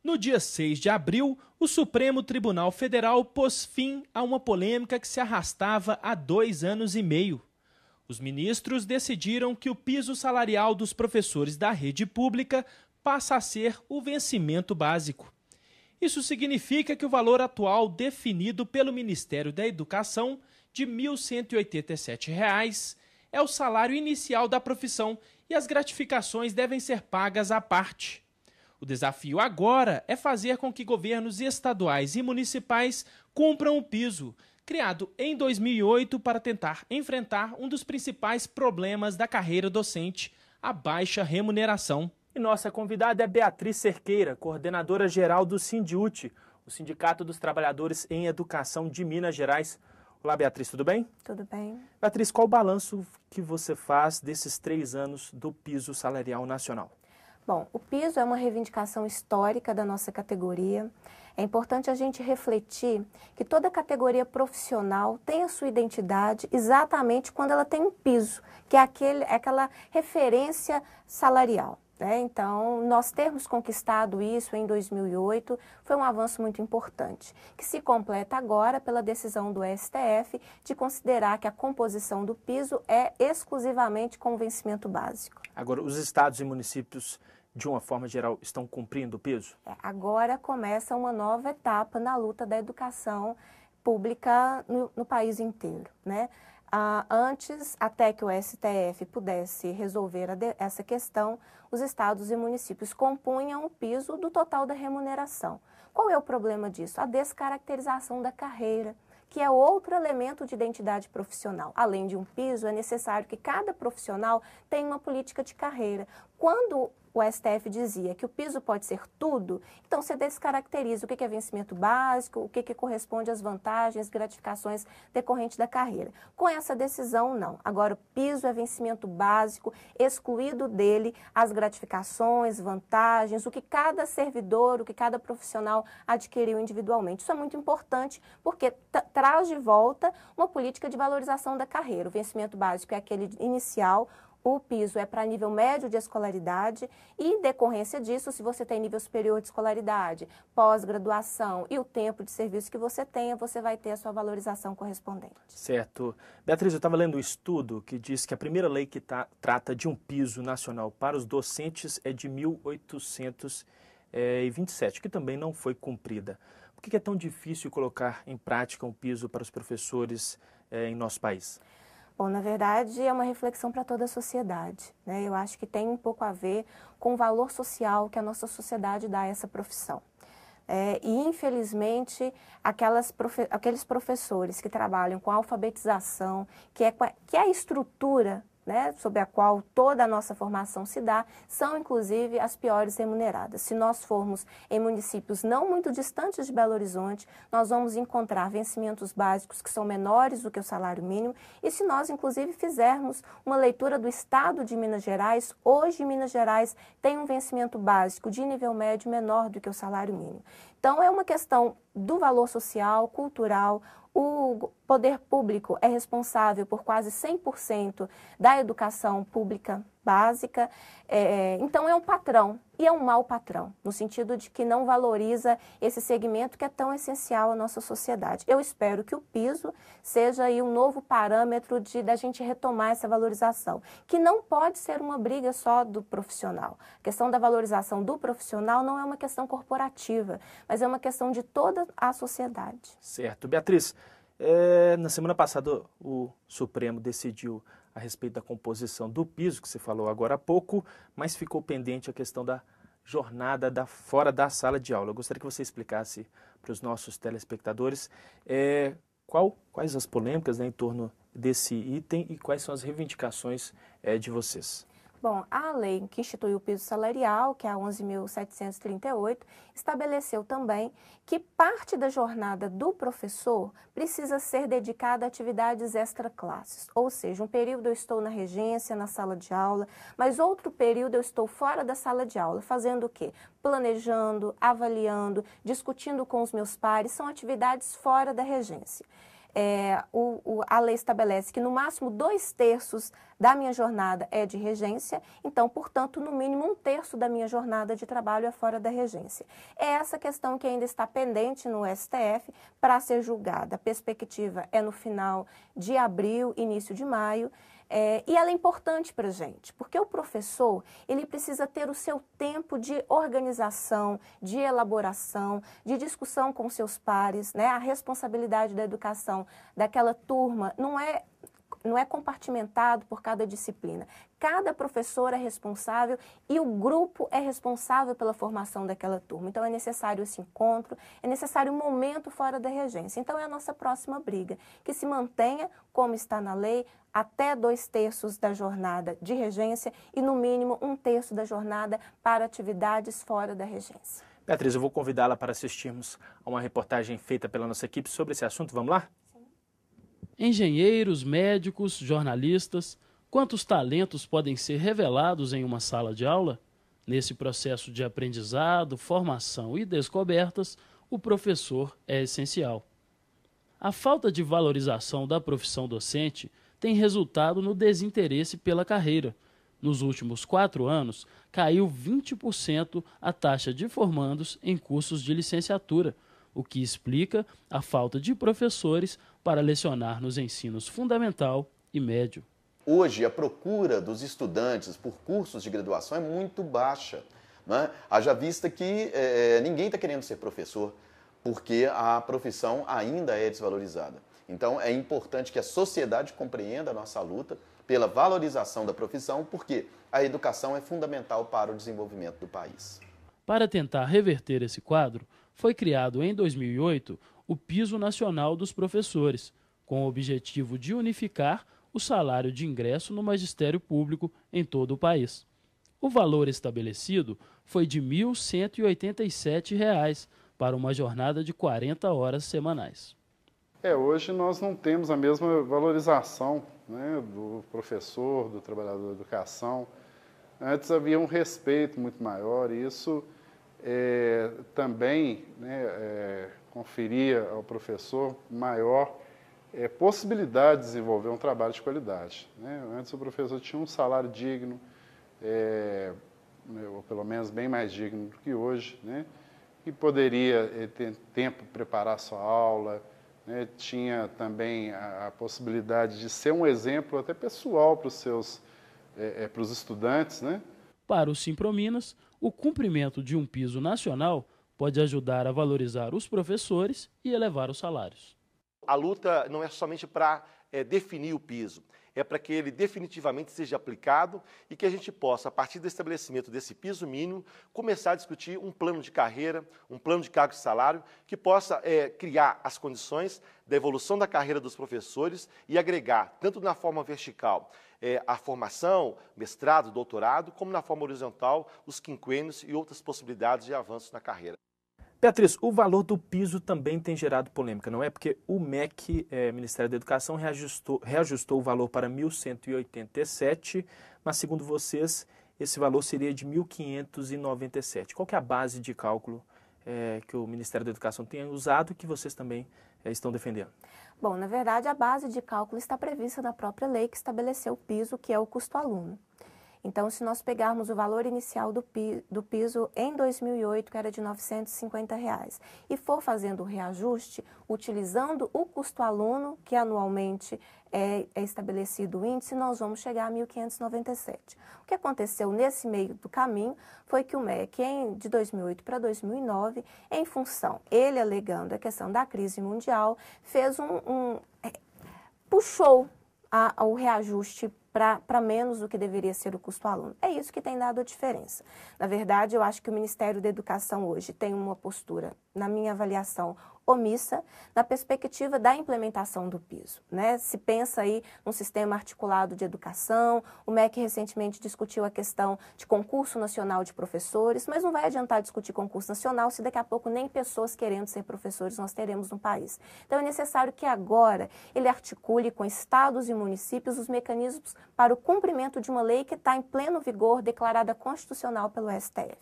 No dia 6 de abril, o Supremo Tribunal Federal pôs fim a uma polêmica que se arrastava há 2 anos e meio. Os ministros decidiram que o piso salarial dos professores da rede pública passa a ser o vencimento básico. Isso significa que o valor atual definido pelo Ministério da Educação, de R$ 1.187, é o salário inicial da profissão e as gratificações devem ser pagas à parte. O desafio agora é fazer com que governos estaduais e municipais cumpram o piso, criado em 2008 para tentar enfrentar um dos principais problemas da carreira docente, a baixa remuneração. E nossa convidada é Beatriz Cerqueira, coordenadora geral do Sindiúti, o Sindicato dos Trabalhadores em Educação de Minas Gerais. Olá, Beatriz, tudo bem? Tudo bem. Beatriz, qual o balanço que você faz desses 3 anos do piso salarial nacional? Bom, o piso é uma reivindicação histórica da nossa categoria. É importante a gente refletir que toda categoria profissional tem a sua identidade exatamente quando ela tem um piso, que é aquela referência salarial. Então, nós termos conquistado isso em 2008 foi um avanço muito importante, que se completa agora pela decisão do STF de considerar que a composição do piso é exclusivamente com vencimento básico. Agora, os estados e municípios, de uma forma geral, estão cumprindo o piso? Agora começa uma nova etapa na luta da educação pública no país inteiro, né? Antes, até que o STF pudesse resolver essa questão, os estados e municípios compunham o piso do total da remuneração. Qual é o problema disso? A descaracterização da carreira, que é outro elemento de identidade profissional. Além de um piso, é necessário que cada profissional tenha uma política de carreira. Quando o STF dizia que o piso pode ser tudo, então você descaracteriza o que é vencimento básico, o que corresponde às vantagens, gratificações decorrentes da carreira. Com essa decisão, não. Agora, o piso é vencimento básico, excluído dele as gratificações, vantagens, o que cada servidor, o que cada profissional adquiriu individualmente. Isso é muito importante porque traz de volta uma política de valorização da carreira. O vencimento básico é aquele inicial, o piso é para nível médio de escolaridade e, em decorrência disso, se você tem nível superior de escolaridade, pós-graduação e o tempo de serviço que você tenha, você vai ter a sua valorização correspondente. Certo. Beatriz, eu estava lendo um estudo que diz que a primeira lei que trata de um piso nacional para os docentes é de 1827, que também não foi cumprida. Por que é tão difícil colocar em prática um piso para os professores em nosso país? Bom, na verdade, é uma reflexão para toda a sociedade, né? Eu acho que tem um pouco a ver com o valor social que a nossa sociedade dá a essa profissão. E, infelizmente, aqueles professores que trabalham com alfabetização, que é a estrutura, né, sobre a qual toda a nossa formação se dá, são inclusive as piores remuneradas. Se nós formos em municípios não muito distantes de Belo Horizonte, nós vamos encontrar vencimentos básicos que são menores do que o salário mínimo, e se nós inclusive fizermos uma leitura do estado de Minas Gerais, hoje Minas Gerais tem um vencimento básico de nível médio menor do que o salário mínimo. Então é uma questão do valor social, cultural. O poder público é responsável por quase 100% da educação pública básica, então é um patrão, e é um mau patrão, no sentido de que não valoriza esse segmento que é tão essencial à nossa sociedade. Eu espero que o piso seja aí um novo parâmetro da gente retomar essa valorização, que não pode ser uma briga só do profissional. A questão da valorização do profissional não é uma questão corporativa, mas é uma questão de toda a sociedade. Certo. Beatriz, na semana passada o Supremo decidiu a respeito da composição do piso, que você falou agora há pouco, mas ficou pendente a questão da jornada fora da sala de aula. Eu gostaria que você explicasse para os nossos telespectadores quais as polêmicas, né, em torno desse item e quais são as reivindicações de vocês. Bom, a lei que instituiu o piso salarial, que é a 11.738, estabeleceu também que parte da jornada do professor precisa ser dedicada a atividades extraclasses, ou seja, um período eu estou na regência, na sala de aula, mas outro período eu estou fora da sala de aula, fazendo o quê? Planejando, avaliando, discutindo com os meus pares, são atividades fora da regência. a lei estabelece que no máximo 2/3 da minha jornada é de regência, então, portanto, no mínimo 1/3 da minha jornada de trabalho é fora da regência. É essa questão que ainda está pendente no STF para ser julgada. A perspectiva é no final de abril, início de maio. E ela é importante para a gente, porque o professor ele precisa ter o seu tempo de organização, de elaboração, de discussão com seus pares, né? A responsabilidade da educação daquela turma não é compartimentado por cada disciplina. Cada professor é responsável e o grupo é responsável pela formação daquela turma. Então, é necessário esse encontro, é necessário um momento fora da regência. Então, é a nossa próxima briga, que se mantenha, como está na lei, até 2/3 da jornada de regência e, no mínimo, 1/3 da jornada para atividades fora da regência. Beatriz, eu vou convidá-la para assistirmos a uma reportagem feita pela nossa equipe sobre esse assunto. Vamos lá? Engenheiros, médicos, jornalistas, quantos talentos podem ser revelados em uma sala de aula? Nesse processo de aprendizado, formação e descobertas, o professor é essencial. A falta de valorização da profissão docente tem resultado no desinteresse pela carreira. Nos últimos 4 anos, caiu 20% a taxa de formandos em cursos de licenciatura, o que explica a falta de professores para lecionar nos ensinos fundamental e médio. Hoje, a procura dos estudantes por cursos de graduação é muito baixa, né? Haja vista que ninguém está querendo ser professor, porque a profissão ainda é desvalorizada. Então, é importante que a sociedade compreenda a nossa luta pela valorização da profissão, porque a educação é fundamental para o desenvolvimento do país. Para tentar reverter esse quadro, foi criado em 2008 o Piso Nacional dos Professores, com o objetivo de unificar o salário de ingresso no magistério público em todo o país. O valor estabelecido foi de R$ 1.187 para uma jornada de 40 horas semanais. Hoje nós não temos a mesma valorização, né, do professor, do trabalhador da educação. Antes havia um respeito muito maior e isso também, né, conferia ao professor maior possibilidade de desenvolver um trabalho de qualidade, né? Antes o professor tinha um salário digno, ou pelo menos bem mais digno do que hoje, né? E poderia ter tempo para preparar a sua aula, né? Tinha também a possibilidade de ser um exemplo até pessoal para os estudantes, né? Para o Simprominas, o cumprimento de um piso nacional pode ajudar a valorizar os professores e elevar os salários. A luta não é somente para definir o piso, é para que ele definitivamente seja aplicado e que a gente possa, a partir do estabelecimento desse piso mínimo, começar a discutir um plano de carreira, um plano de cargo e salário, que possa criar as condições da evolução da carreira dos professores e agregar, tanto na forma vertical, a formação, mestrado, doutorado, como na forma horizontal, os quinquênios e outras possibilidades de avanço na carreira. Beatriz, o valor do piso também tem gerado polêmica, não é? Porque o MEC, Ministério da Educação, reajustou o valor para R$ 1.187, mas segundo vocês, esse valor seria de R$ 1.597. Qual que é a base de cálculo que o Ministério da Educação tem usado e que vocês também estão defendendo? Bom, na verdade, a base de cálculo está prevista na própria lei que estabeleceu o piso, que é o custo aluno. Então, se nós pegarmos o valor inicial do piso em 2008, que era de R$ 950, e for fazendo o reajuste, utilizando o custo aluno, que anualmente é estabelecido o índice, nós vamos chegar a 1.597. O que aconteceu nesse meio do caminho foi que o MEC, de 2008 para 2009, em função, ele alegando a questão da crise mundial, fez puxou o reajuste para menos do que deveria ser o custo aluno. É isso que tem dado a diferença. Na verdade, eu acho que o Ministério da Educação hoje tem uma postura, na minha avaliação, omissa na perspectiva da implementação do piso, né? Se pensa aí num sistema articulado de educação, o MEC recentemente discutiu a questão de concurso nacional de professores, mas não vai adiantar discutir concurso nacional se daqui a pouco nem pessoas querendo ser professores nós teremos no país. Então é necessário que agora ele articule com estados e municípios os mecanismos para o cumprimento de uma lei que está em pleno vigor, declarada constitucional pelo STF.